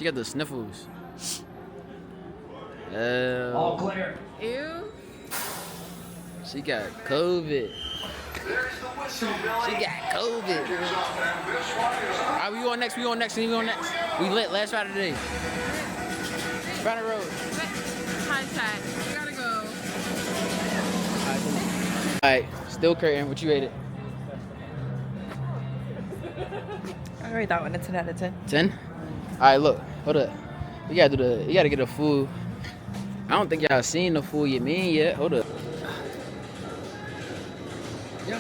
She got the sniffles. All clear. Ew. She got COVID. She got COVID. Alright, we on next. We lit last Friday today. Friday Road. High chat. We gotta go. Alright, still curtain. What you rated? I rate that one a 10 out of 10. 10? Alright, look. Hold up. You gotta get a food. I don't think y'all seen the food you mean yet. Hold up. Yeah.